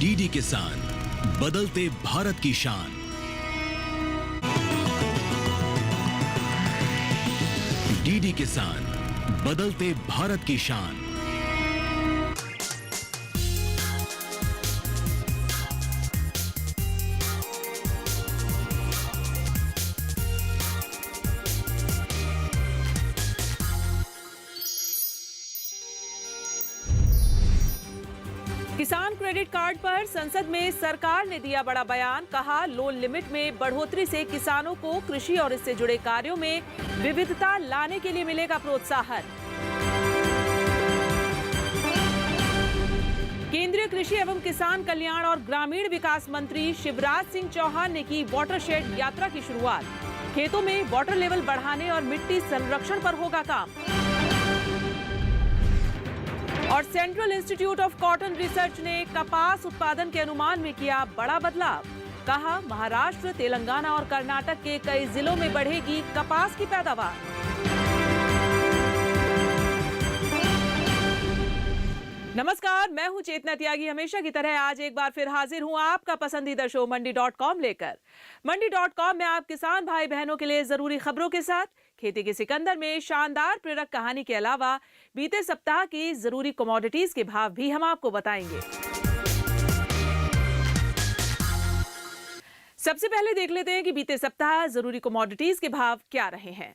DD किसान, बदलते भारत की शान। डीडी किसान, बदलते भारत की शान। किसान क्रेडिट कार्ड पर संसद में सरकार ने दिया बड़ा बयान। कहा, लोन लिमिट में बढ़ोतरी से किसानों को कृषि और इससे जुड़े कार्यों में विविधता लाने के लिए मिलेगा प्रोत्साहन। केंद्रीय कृषि एवं किसान कल्याण और ग्रामीण विकास मंत्री शिवराज सिंह चौहान ने की वाटरशेड यात्रा की शुरुआत। खेतों में वाटर लेवल बढ़ाने और मिट्टी संरक्षण पर होगा काम। और central institute of cotton research ने कपास उत्पादन के अनुमान में किया बड़ा बदलाव। कहा, महाराष्ट्र, तेलंगाना और कर्नाटक के कई जिलों में बढ़ेगी कपास की पैदावार। नमस्कार, मैं हूं चेतना त्यागी। हमेशा की तरह आज एक बार फिर हाजिर हूं आपका पसंदीदा शो मंडी.com लेकर। मंडी.com में आप किसान भाई बहनों के लिए जरूरी खबरों के साथ खेती के सिकंदर में शानदार प्रेरक कहानी के अलावा बीते सप्ताह की जरूरी कमोडिटीज के भाव भी हम आपको बताएंगे। सबसे पहले देख लेते हैं कि बीते सप्ताह जरूरी कमोडिटीज के भाव क्या रहे हैं।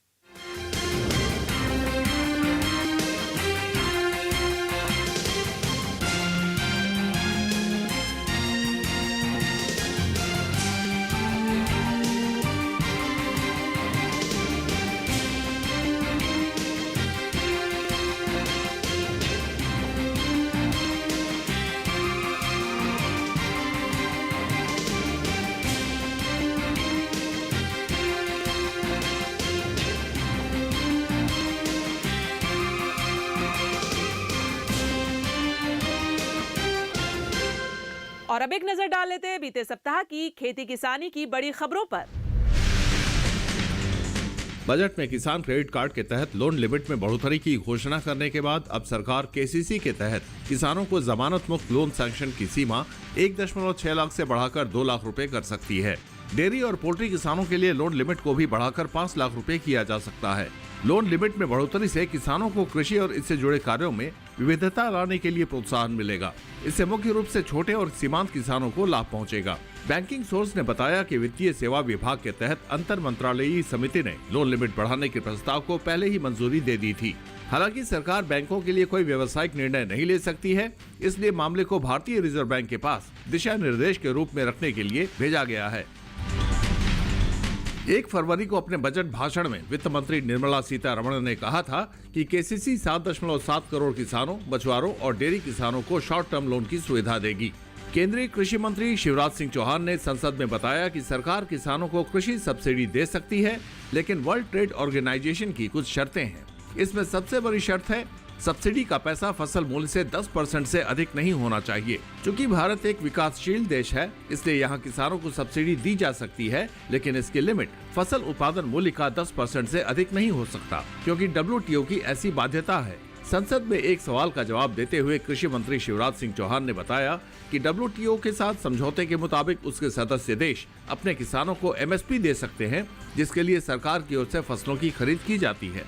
और अब एक नजर डाल लेते हैं बीते सप्ताह की खेती किसानी की बड़ी खबरों पर। बजट में किसान क्रेडिट कार्ड के तहत लोन लिमिट में बढ़ोतरी की घोषणा करने के बाद अब सरकार केसीसी के तहत किसानों को जमानत मुक्त लोन सैंक्शन की सीमा 1.6 लाख से बढ़ाकर 2 लाख रुपए कर सकती है। डेयरी और पोल्ट्री किसानों के लिए लोन लिमिट को भी बढ़ाकर 5 लाख रुपए किया जा सकता है। लोन लिमिट में बढ़ोतरी से किसानों को कृषि और इससे जुड़े कार्यों में विविधता लाने के लिए प्रोत्साहन मिलेगा। इससे मुख्य रूप से छोटे और सीमांत किसानों को लाभ पहुंचेगा। बैंकिंग सोर्स ने बताया कि वित्तीय सेवा विभाग के तहत अंतर मंत्रालयीय समिति ने लोन लिमिट बढ़ाने के प्रस्ताव को पहले ही मंजूरी दे दी थी। हालांकि सरकार बैंकों के लिए कोई व्यावसायिक निर्णय नहीं ले सकती है, इसलिए मामले को भारतीय रिजर्व बैंक के पास दिशा निर्देश के रूप में रखने के लिए भेजा गया है। 1 फरवरी को अपने बजट भाषण में वित्त मंत्री निर्मला सीतारमण ने कहा था कि केसीसी 7.7 करोड़ किसानों, मछुआरों और डेयरी किसानों को शॉर्ट टर्म लोन की सुविधा देगी। केंद्रीय कृषि मंत्री शिवराज सिंह चौहान ने संसद में बताया कि सरकार किसानों को कृषि सब्सिडी दे सकती है, लेकिन वर्ल्ड ट्रेड ऑर्गेनाइजेशन की कुछ शर्तें हैं। इसमें सबसे बड़ी शर्त है, सब्सिडी का पैसा फसल मूल्य से 10% से अधिक नहीं होना चाहिए। चूंकि भारत एक विकासशील देश है, इसलिए यहाँ किसानों को सब्सिडी दी जा सकती है, लेकिन इसकी लिमिट फसल उत्पादन मूल्य का 10% से अधिक नहीं हो सकता, क्योंकि WTO की ऐसी बाध्यता है। संसद में एक सवाल का जवाब देते हुए कृषि मंत्री शिवराज सिंह चौहान ने बताया कि WTO के साथ समझौते के मुताबिक उसके सदस्य देश अपने किसानों को MSP दे सकते हैं, जिसके लिए सरकार की ओर से फसलों की खरीद की जाती है।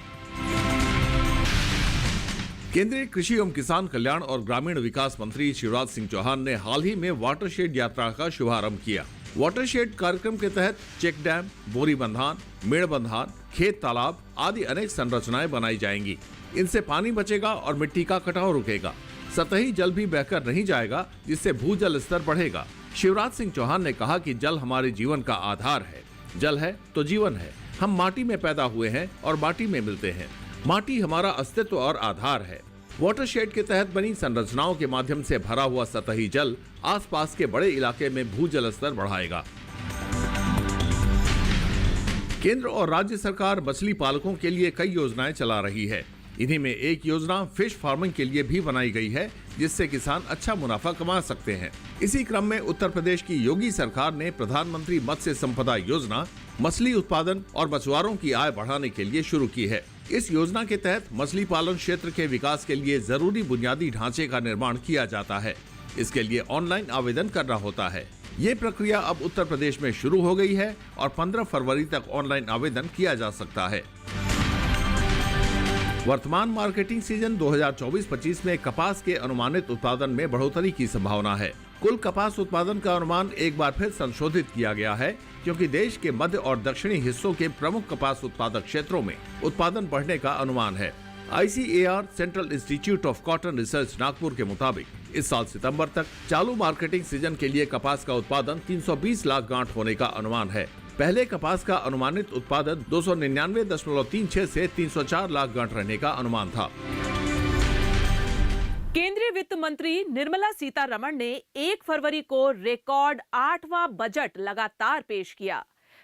केंद्रीय कृषि एवं किसान कल्याण और ग्रामीण विकास मंत्री शिवराज सिंह चौहान ने हाल ही में वाटरशेड यात्रा का शुभारंभ किया। वाटरशेड कार्यक्रम के तहत चेक डैम, बोरी बंधान, मेड़ बंधान, खेत तालाब आदि अनेक संरचनाएं बनाई जाएंगी। इनसे पानी बचेगा और मिट्टी का कटाव रुकेगा। सतही जल भी बहकर नहीं जाएगा, जिससे भूजल स्तर बढ़ेगा। शिवराज सिंह चौहान ने कहा कि जल हमारे जीवन का आधार है। जल है तो जीवन है। हम माटी में पैदा हुए हैं और माटी में मिलते हैं। माटी हमारा अस्तित्व और आधार है। वाटरशेड के तहत बनी संरचनाओं के माध्यम से भरा हुआ सतही जल आसपास के बड़े इलाके में भूजल स्तर बढ़ाएगा। केंद्र और राज्य सरकार मछली पालकों के लिए कई योजनाएं चला रही है। इन्हीं में एक योजना फिश फार्मिंग के लिए भी बनाई गई है, जिससे किसान अच्छा मुनाफा कमा सकते हैं। इसी क्रम में उत्तर प्रदेश की योगी सरकार ने प्रधानमंत्री मत्स्य संपदा योजना मछली उत्पादन और मछुआरों की आय बढ़ाने के लिए शुरू की है। इस योजना के तहत मछली पालन क्षेत्र के विकास के लिए जरूरी बुनियादी ढांचे का निर्माण किया जाता है। इसके लिए ऑनलाइन आवेदन करना होता है। ये प्रक्रिया अब उत्तर प्रदेश में शुरू हो गई है और 15 फरवरी तक ऑनलाइन आवेदन किया जा सकता है। वर्तमान मार्केटिंग सीजन 2024-25 में कपास के अनुमानित उत्पादन में बढ़ोतरी की संभावना है। कुल कपास उत्पादन का अनुमान एक बार फिर संशोधित किया गया है, क्योंकि देश के मध्य और दक्षिणी हिस्सों के प्रमुख कपास उत्पादक क्षेत्रों में उत्पादन बढ़ने का अनुमान है। ICAR central institute of cotton research Nagpur के मुताबिक इस साल सितंबर तक चालू मार्केटिंग सीजन के लिए कपास का उत्पादन 320 लाख गांठ होने का अनुमान है। पहले कपास का अनुमानित उत्पादन 299.36 से 304 लाख गांठ रहने का अनुमान था। केंद्रीय वित्त मंत्री निर्मला सीतारमण ने 1 फरवरी को रिकॉर्ड 8वां बजट लगातार पेश किया।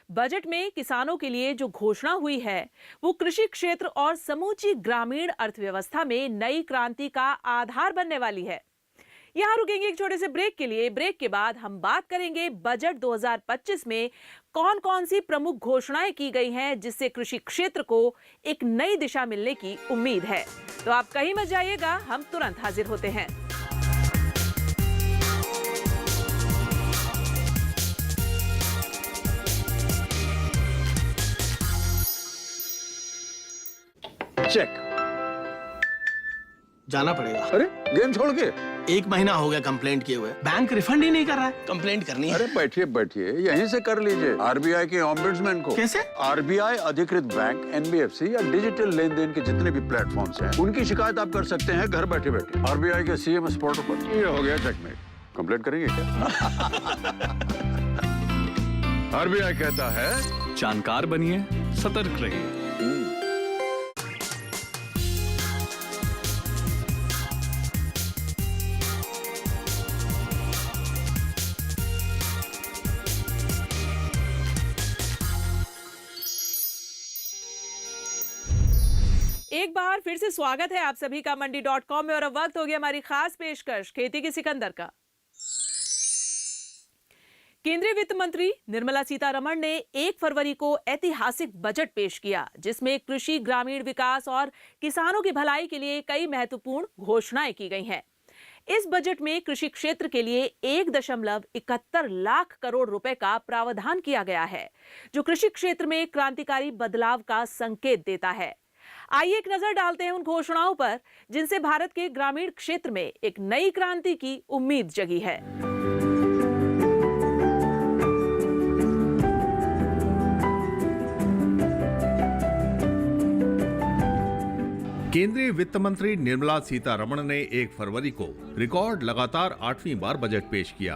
बजट में किसानों के लिए जो घोषणा हुई है वो कृषि क्षेत्र और समूची ग्रामीण अर्थव्यवस्था में नई क्रांति का आधार बनने वाली है। यहाँ रुकेंगे एक छोटे से ब्रेक के लिए। ब्रेक के बाद हम बात करेंगे बजट 2025 में कौन कौन सी प्रमुख घोषणाएं की गई हैं जिससे कृषि क्षेत्र को एक नई दिशा मिलने की उम्मीद है। तो आप कहीं मत जाइएगा, हम तुरंत हाजिर होते हैं। चेक जाना पड़ेगा। अरे गेम छोड़ के 1 महीना हो गया कंप्लेंट किए हुए, बैंक रिफंड ही नहीं कर रहा है। कंप्लेंट करनी है। अरे बैठिए बैठिए यहीं से कर लीजिए आरबीआई के ओम्बुड्समैन को। कैसे? आरबीआई अधिकृत बैंक, एनबीएफसी या डिजिटल लेन देन के जितने भी प्लेटफॉर्म्स हैं, उनकी शिकायत आप कर सकते हैं घर बैठे बैठे। आरबीआई के CMS पोर्टल पर। ये हो गया चेकमेट। कंप्लेंट करेंगे क्या? आरबीआई कहता है जानकार बनिए, सतर्क रहिए। एक बार फिर से स्वागत है आप सभी का मंडी.com में। और अब वक्त हो गया हमारी खास पेशकश खेती की सिकंदर का। केंद्रीय वित्त मंत्री निर्मला सीतारमण ने 1 फरवरी को ऐतिहासिक बजट पेश किया, जिसमें कृषि, ग्रामीण विकास और किसानों की भलाई के लिए कई महत्वपूर्ण घोषणाएं की गई हैं। इस बजट में कृषि क्षेत्र के लिए 1.71 लाख करोड़ रुपए का प्रावधान किया गया है, जो कृषि क्षेत्र में क्रांतिकारी बदलाव का संकेत देता है। आइए एक नजर डालते हैं उन घोषणाओं पर जिनसे भारत के ग्रामीण क्षेत्र में एक नई क्रांति की उम्मीद जगी है। केंद्रीय वित्त मंत्री निर्मला सीतारमण ने 1 फरवरी को रिकॉर्ड लगातार 8वीं बार बजट पेश किया।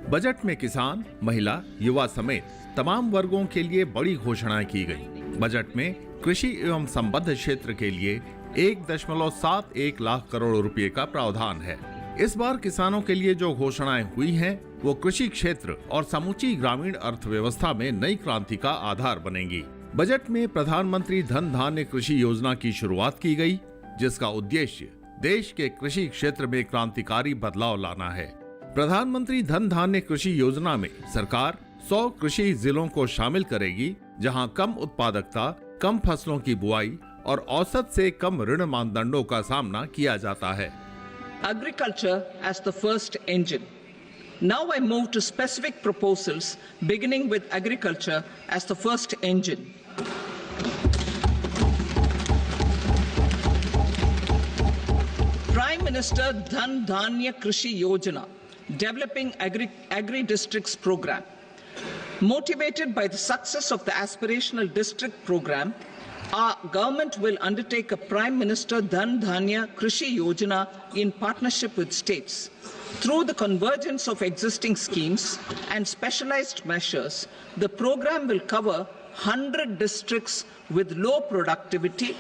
बजट में किसान, महिला, युवा समेत तमाम वर्गों के लिए बड़ी घोषणाएं की गई। बजट में कृषि एवं संबद्ध क्षेत्र के लिए 1.71 लाख करोड़ रुपए का प्रावधान है। इस बार किसानों के लिए जो घोषणाएं हुई हैं, वो कृषि क्षेत्र और समूची ग्रामीण अर्थव्यवस्था में नई क्रांति का आधार बनेंगी। बजट में प्रधानमंत्री धन धान्य कृषि योजना की शुरुआत की गई, जिसका उद्देश्य देश के कृषि क्षेत्र में क्रांतिकारी बदलाव लाना है। प्रधानमंत्री धन धान्य कृषि योजना में सरकार 100 कृषि जिलों को शामिल करेगी, जहां कम उत्पादकता, कम फसलों की बुआई और औसत से कम ऋण मानदंडों का सामना किया जाता है। Agriculture as the first engine. Now I move to specific proposals, beginning with agriculture as the first engine. Prime Minister Dhan Dhanya Krishi Yojana, developing agri-districts program. Motivated by the success of the aspirational district program, our government will undertake a Prime Minister Dhan Dhanya Krishi Yojana in partnership with states. Through the convergence of existing schemes and specialized measures, the program will cover 100 districts with low productivity,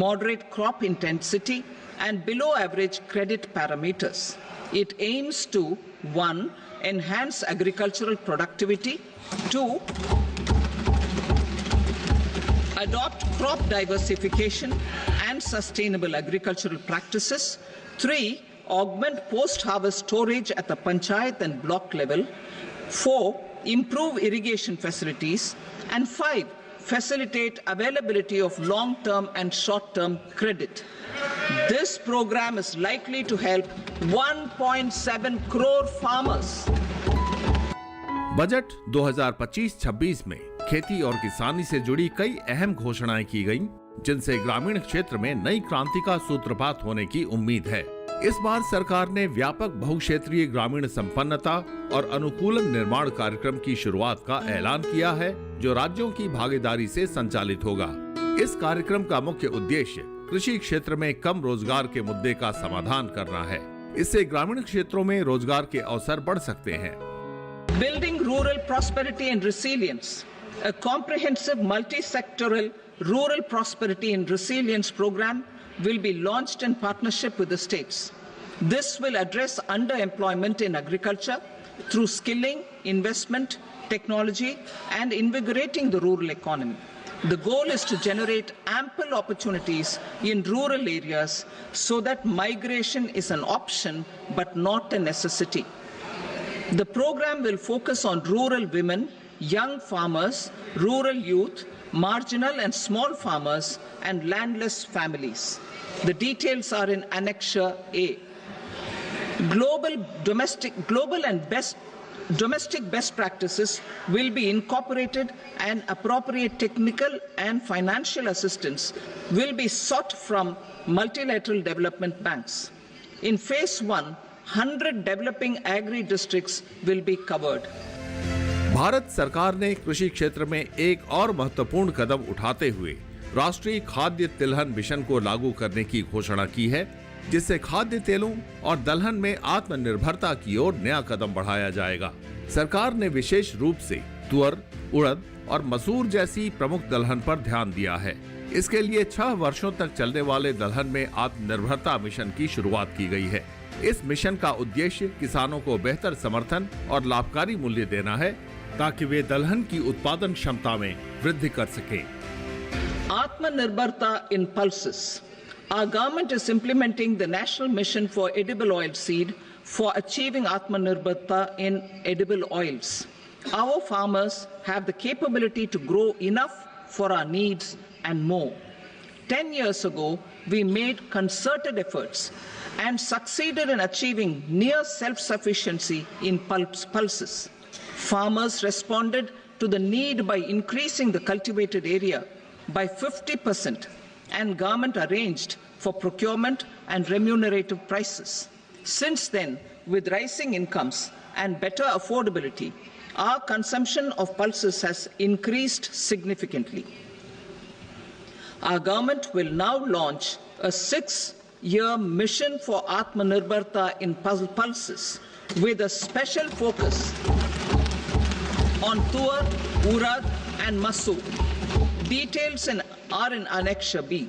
moderate crop intensity, and below average credit parameters. It aims to 1. Enhance agricultural productivity, 2. Adopt crop diversification and sustainable agricultural practices, 3. Augment post-harvest storage at the panchayat and block level, 4. Improve irrigation facilities, and 5. Facilitate availability of long-term and short-term credit. This program is likely to help 1.7 crore farmers. Budget 2025-26 में खेती और किसानी से जुड़ी कई अहम घोषणाएं की गईं, जिनसे ग्रामीण क्षेत्र में नई क्रांति का सूत्रपात होने की उम्मीद है। इस बार सरकार ने व्यापक बहुक्षेत्रीय ग्रामीण संपन्नता और अनुकूलन निर्माण कार्यक्रम की शुरुआत का ऐलान किया है, जो राज्यों की भागीदारी से संचालित होगा। इस कार्यक्रम का मुख्य उद्देश्य कृषि क्षेत्र में कम रोजगार के मुद्दे का समाधान करना है। इससे ग्रामीण क्षेत्रों में रोजगार के अवसर बढ़ सकते हैं। Building rural prosperity and resilience. A comprehensive multi-sectoral rural prosperity and resilience program will be launched in partnership with the states. This will address underemployment in agriculture through skilling, investment, technology, and invigorating the rural economy. The goal is to generate ample opportunities in rural areas so that migration is an option but not a necessity. The program will focus on rural women, young farmers, rural youth, marginal and small farmers, and landless families. The details are in Annexure A. Domestic best practices will be incorporated, and appropriate technical and financial assistance will be sought from multilateral development banks. In phase 1, 100 developing agri districts will be covered. Bharat सरकार ने कृषि क्षेत्र में एक और महत्वपूर्ण कदम उठाते हुए राष्ट्रीय खाद्य तिलहन मिशन को लागू करने की घोषणा की है, जिससे खाद्य तेलों और दलहन में आत्मनिर्भरता की ओर नया कदम बढ़ाया जाएगा। सरकार ने विशेष रूप से तुअर, उड़द और मसूर जैसी प्रमुख दलहन पर ध्यान दिया है। इसके लिए 6 वर्षों तक चलने वाले दलहन में आत्मनिर्भरता मिशन की शुरुआत की गई है। इस मिशन का उद्देश्य किसानों को बेहतर समर्थन और लाभकारी मूल्य देना है, ताकि वे दलहन की उत्पादन क्षमता में वृद्धि कर सकें। Atmanirbharta in pulses. Our government is implementing the National Mission for Edible Oilseed for achieving Atmanirbharta in edible oils. Our farmers have the capability to grow enough for our needs and more. 10 years ago, we made concerted efforts and succeeded in achieving near self-sufficiency in pulses. Farmers responded to the need by increasing the cultivated area by 50%, and government arranged for procurement and remunerative prices. Since then, with rising incomes and better affordability, our consumption of pulses has increased significantly. Our government will now launch a 6-year mission for Atmanirbharta in pulses with a special focus on tuar, urad and masoor. Details are in Annexure B.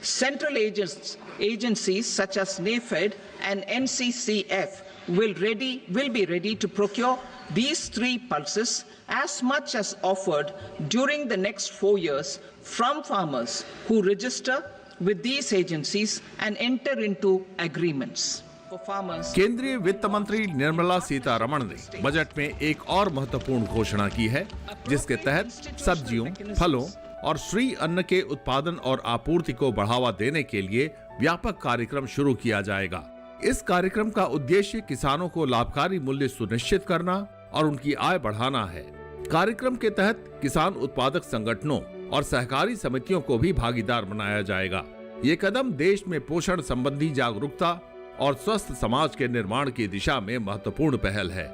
Central agencies such as NAFED and NCCF will be ready to procure these 3 pulses as much as offered during the next 4 years from farmers who register with these agencies and enter into agreements. केंद्रीय वित्त मंत्री निर्मला सीतारमण ने budget में एक और महत्वपूर्ण घोषणा की है, जिसके तहत सब्जियों, फलों और श्री अन्न के उत्पादन और आपूर्ति को बढ़ावा देने के लिए व्यापक कार्यक्रम शुरू किया जाएगा। इस कार्यक्रम का उद्देश्य किसानों को लाभकारी मूल्य सुनिश्चित करना और उनकी आय बढ़ाना है। कार्यक्रम के तहत किसान उत्पादक संगठनों और सहकारी समितियों को भी भागीदार बनाया जाएगा। ये कदम देश में पोषण संबंधी जागरूकता और स्वस्थ समाज के निर्माण की दिशा में महत्वपूर्ण पहल है।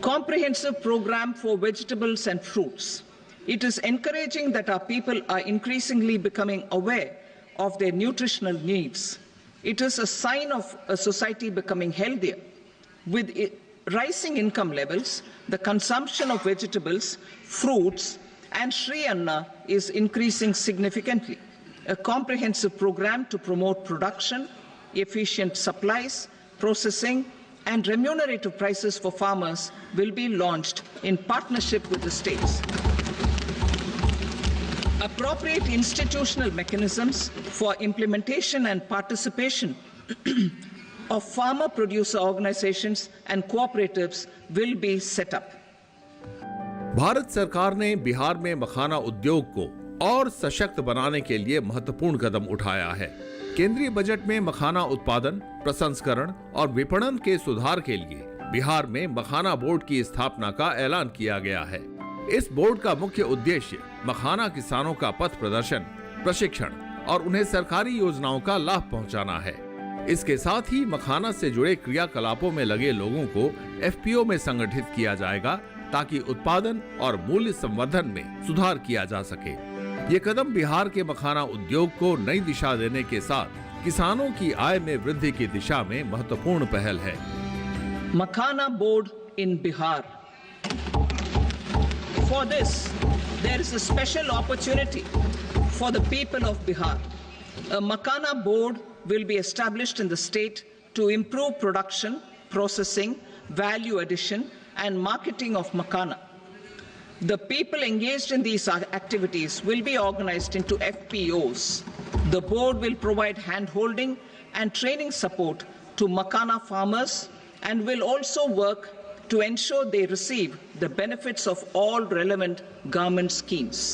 Comprehensive program for vegetables and fruits. It is encouraging that our people are increasingly becoming aware of their nutritional needs. It is a sign of a society becoming healthier. With rising income levels, the consumption of vegetables, fruits, and Sri Anna is increasing significantly. A comprehensive program to promote production, efficient supplies, processing, and remunerative prices for farmers will be launched in partnership with the states. Appropriate institutional mechanisms for implementation and participation of farmer producer organizations and cooperatives will be set up. Bharat सरकार ने बिहार में मखाना उद्योग को और सशक्त बनाने के लिए महत्वपूर्ण कदम उठाया है। केंद्रीय बजट में मखाना उत्पादन, प्रसंस्करण और विपणन के सुधार के लिए बिहार में मखाना बोर्ड की स्थापना का ऐलान किया गया है। इस बोर्ड का मुख्य उद्देश्य मखाना किसानों का पथ प्रदर्शन, प्रशिक्षण और उन्हें सरकारी योजनाओं का लाभ पहुंचाना है। इसके साथ ही मखाना से जुड़े क्रियाकलापों में लगे लोगों को एफपीओ में संगठित किया जाएगा ताकि उत्पादन और मूल्य संवर्धन में सुधार किया जा सके। ये कदम बिहार के मखाना उद्योग को नई दिशा देने के साथ किसानों की आय में वृद्धि की दिशा में महत्वपूर्ण पहल है। Makhana board in Bihar. For this, there is a special opportunity for the people of Bihar. A Makhana board will be established in the state to improve production, processing, value addition, and marketing of Makhana. The people engaged in these activities will be organized into FPOs. The board will provide hand-holding and training support to Makhana farmers and will also work to ensure they receive the benefits of all relevant government schemes.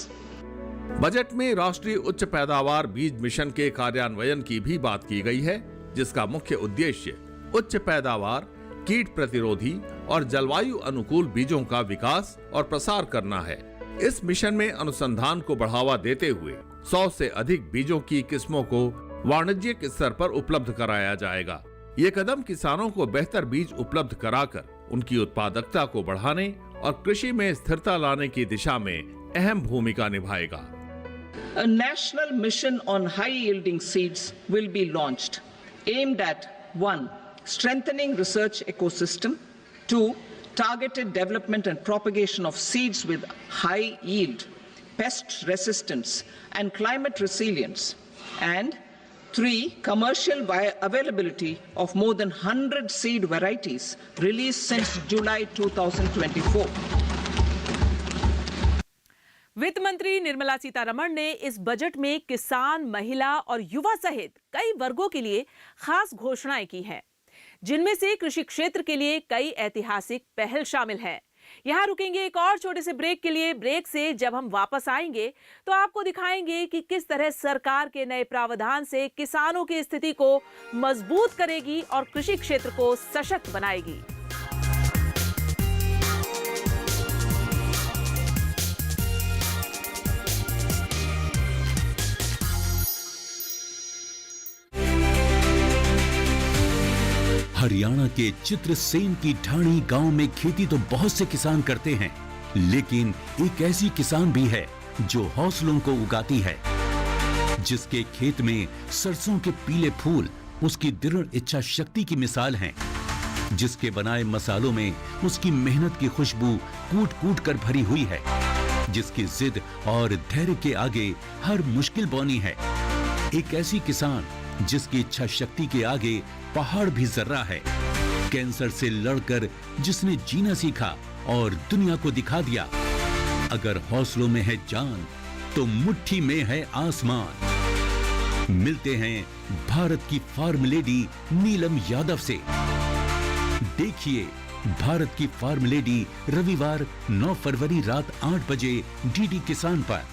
Budget में राष्ट्रीय उच्च पैदावार बीज mission के कार्यान्वयन की भी बात की गई है, जिसका मुख्य उद्देश्य उच्च पैदावार, कीट प्रतिरोधी और जलवायु अनुकूल बीजों का विकास और प्रसार करना है। इस मिशन में अनुसंधान को बढ़ावा देते हुए 100 से अधिक बीजों की किस्मों को वाणिज्यिक स्तर पर उपलब्ध कराया जाएगा। ये कदम किसानों को बेहतर बीज उपलब्ध कराकर उनकी उत्पादकता को बढ़ाने और कृषि में स्थिरता लाने की दिशा में अहम भूमिका निभाएगा। A national mission on high-yielding seeds will be launched, aimed at 1. Strengthening research ecosystem, 2. Targeted development and propagation of seeds with high yield, pest resistance and climate resilience, and 3. Commercial availability of more than 100 seed varieties released since July 2024. वित्त मंत्री निर्मला सीतारमण ने इस budget में किसान, महिला और युवा सहित कई वर्गों के लिए खास घोषणाएं की हैं, जिनमें से कृषि क्षेत्र के लिए कई ऐतिहासिक पहल शामिल हैं। यहाँ रुकेंगे एक और छोटे से ब्रेक के लिए। ब्रेक से जब हम वापस आएंगे तो आपको दिखाएंगे कि किस तरह सरकार के नए प्रावधान से किसानों की स्थिति को मजबूत करेगी और कृषि क्षेत्र को सशक्त बनाएगी। हरियाणा के चित्रसेन की ढाणी गांव में खेती तो बहुत से किसान करते हैं, लेकिन एक ऐसी किसान भी है जो हौसलों को उगाती है, जिसके खेत में सरसों के पीले फूल उसकी दृढ़ इच्छा शक्ति की मिसाल हैं, जिसके बनाए मसालों में उसकी मेहनत की खुशबू कूट कूट कर भरी हुई है, जिसकी जिद और धैर्य के आगे हर मुश्किल बौनी है। एक ऐसी किसान जिसकी इच्छा शक्ति के आगे पहाड़ भी जर्रा है। कैंसर से लड़कर जिसने जीना सीखा और दुनिया को दिखा दिया। अगर हौसलों में है जान तो मुट्ठी में है आसमान। मिलते हैं भारत की फार्म लेडी नीलम यादव से। देखिए भारत की फार्म लेडी रविवार 9 फरवरी रात 8 बजे डीडी किसान पर।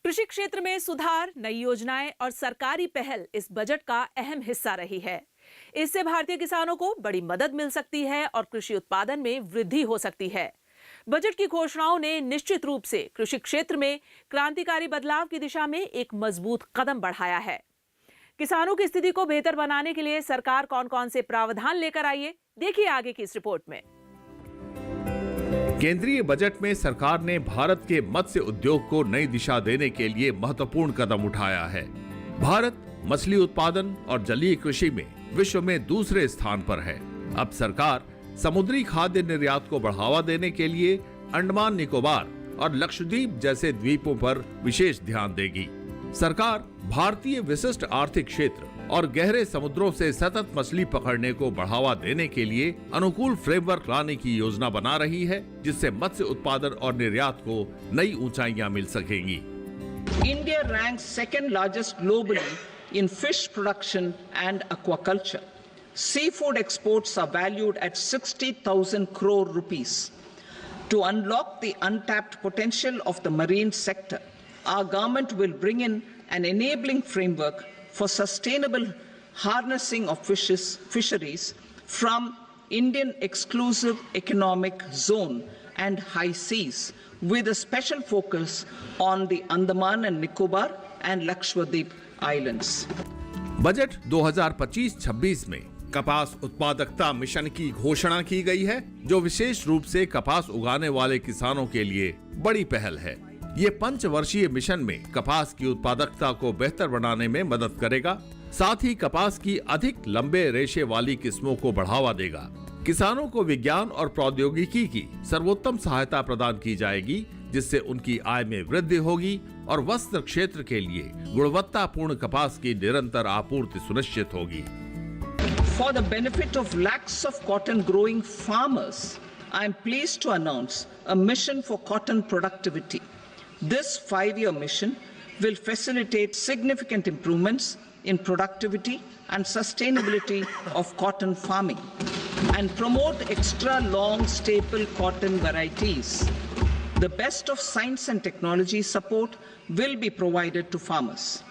कृषि क्षेत्र में सुधार, नई योजनाएं और सरकारी पहल इस बजट का अहम हिस्सा रही है। इससे भारतीय किसानों को बड़ी मदद मिल सकती है और कृषि उत्पादन में वृद्धि हो सकती है। बजट की घोषणाओं ने निश्चित रूप से कृषि क्षेत्र में क्रांतिकारी बदलाव की दिशा में एक मजबूत कदम बढ़ाया है। किसानों की स्थिति को बेहतर बनाने के लिए सरकार कौन-कौन से प्रावधान लेकर आई है, देखिए आगे की इस रिपोर्ट में। केंद्रीय बजट में सरकार ने भारत के मत्स्य उद्योग को नई दिशा देने के लिए महत्वपूर्ण कदम उठाया है। भारत मछली उत्पादन और जलीय कृषि में विश्व में दूसरे स्थान पर है। अब सरकार समुद्री खाद्य निर्यात को बढ़ावा देने के लिए अंडमान निकोबार और लक्षद्वीप जैसे द्वीपों पर विशेष ध्यान देगी। सरकार भारतीय विशिष्ट आर्थिक क्षेत्र और गहरे समुद्रों से सतत मछली पकड़ने को बढ़ावा देने के लिए अनुकूल फ्रेमवर्क लाने की योजना बना रही है, जिससे मत्स्य उत्पादन और निर्यात को नई ऊंचाइयां मिल सकेंगी। India ranks second largest globally in fish production and aquaculture. Seafood exports are valued at 60,000 crore rupees. To unlock the untapped potential of the marine sector, our government will bring in an enabling framework for sustainable harnessing of fisheries from Indian exclusive economic zone and high seas, with a special focus on the Andaman and Nicobar and Lakshadweep islands. Budget 2025-26 में कपास उत्पादकता mission की घोषणा की गई है, जो विशेष रूप से कपास उगाने वाले किसानों के लिए बड़ी पहल है। ये पंचवर्षीय मिशन में कपास की उत्पादकता को बेहतर बनाने में मदद करेगा, साथ ही कपास की अधिक लंबे रेशे वाली किस्मों को बढ़ावा देगा। किसानों को विज्ञान और प्रौद्योगिकी की सर्वोत्तम सहायता प्रदान की जाएगी, जिससे उनकी आय में वृद्धि होगी और वस्त्र क्षेत्र के लिए गुणवत्तापूर्ण कपास की निरंतर आपूर्ति सुनिश्चित होगी। For the benefit of lakhs of cotton growing farmers, I am pleased to announce a mission for cotton productivity. This 5-year mission will facilitate significant improvements in productivity and sustainability of cotton farming and promote extra long staple cotton varieties. The best of science and technology support will be provided to farmers.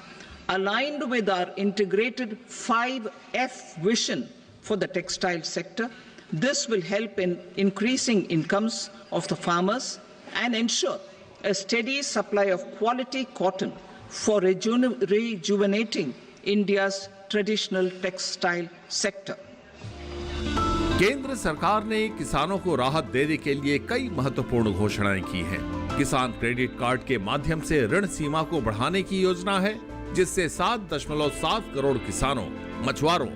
Aligned with our integrated 5F vision for the textile sector, this will help in increasing incomes of the farmers and ensure a steady supply of quality cotton for rejuvenating India's traditional textile sector. केंद्र सरकार ने किसानों को राहत देने के लिए कई महत्वपूर्ण घोषणाएं की हैं। किसान क्रेडिट कार्ड के माध्यम से ऋण सीमा को बढ़ाने की योजना है, जिससे 7.7 करोड़ किसानों, मछुआरों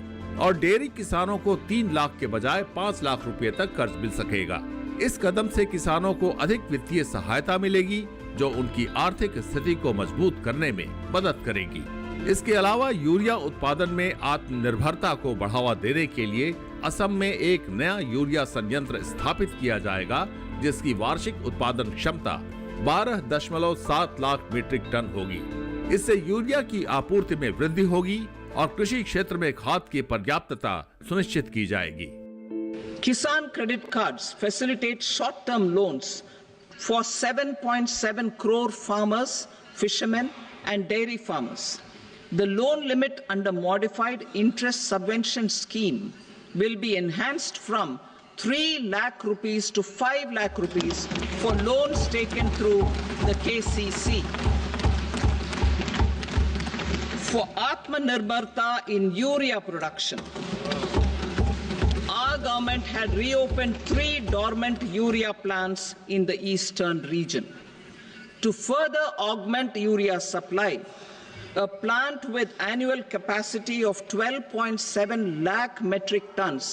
और डेयरी किसानों को 3 लाख के बजाय 5 लाख रुपए तक कर्ज मिल सकेगा। इस कदम से किसानों को अधिक वित्तीय सहायता मिलेगी, जो उनकी आर्थिक स्थिति को मजबूत करने में मदद करेगी। इसके अलावा यूरिया उत्पादन में आत्मनिर्भरता को बढ़ावा देने के लिए असम में एक नया यूरिया संयंत्र स्थापित किया जाएगा, जिसकी वार्षिक उत्पादन क्षमता 12.7 लाख मीट्रिक टन होगी। इससे यूरिया की आपूर्ति में वृद्धि होगी और कृषि क्षेत्र में खाद की पर्याप्तता सुनिश्चित की जाएगी। Kisan credit cards facilitate short-term loans for 7.7 crore farmers, fishermen and dairy farmers. The loan limit under modified interest subvention scheme will be enhanced from 3 lakh rupees to 5 lakh rupees for loans taken through the KCC. For Atmanirbharta in urea production, our government had reopened 3 dormant urea plants in the eastern region. To further augment urea supply, a plant with annual capacity of 12.7 lakh metric tons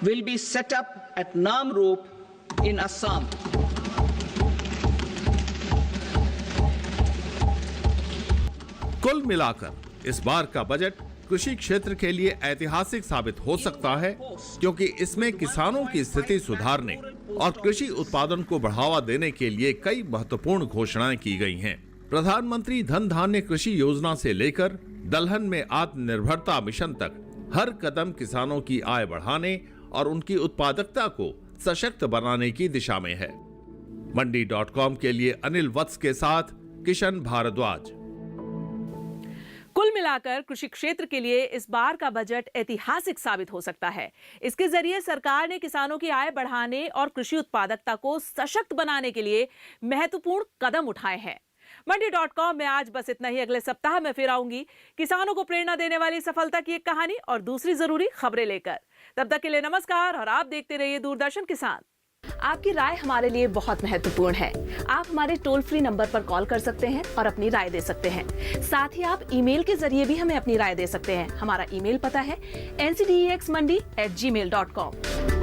will be set up at Namrup in Assam. कुल मिलाकर इस बार का budget कृषि क्षेत्र के लिए ऐतिहासिक साबित हो सकता है, क्योंकि इसमें किसानों की स्थिति सुधारने और कृषि उत्पादन को बढ़ावा देने के लिए कई महत्वपूर्ण घोषणाएं की गई हैं। प्रधानमंत्री धन धान्य कृषि योजना से लेकर दलहन में आत्मनिर्भरता मिशन तक हर कदम किसानों की आय बढ़ाने और उनकी उत्पादकता को सशक्त बनाने की दिशा में है। मंडी.com के लिए अनिल वत्स के साथ किशन भारद्वाज। कुल मिलाकर कृषि क्षेत्र के लिए इस बार का बजट ऐतिहासिक साबित हो सकता है। इसके जरिए सरकार ने किसानों की आय बढ़ाने और कृषि उत्पादकता को सशक्त बनाने के लिए महत्वपूर्ण कदम उठाए हैं। मंडी.com में आज बस इतना ही। अगले सप्ताह में फिर आऊंगी किसानों को प्रेरणा देने वाली सफलता की एक कहानी और दूसरी जरूरी खबरें लेकर। तब तक के लिए नमस्कार और आप देखते रहिए दूरदर्शन किसान। आपकी राय हमारे लिए बहुत महत्वपूर्ण है। आप हमारे टोल फ्री नंबर पर कॉल कर सकते हैं और अपनी राय दे सकते हैं। साथ ही आप ईमेल के जरिए भी हमें अपनी राय दे सकते हैं। हमारा ईमेल पता है ncdexmandi@gmail.com।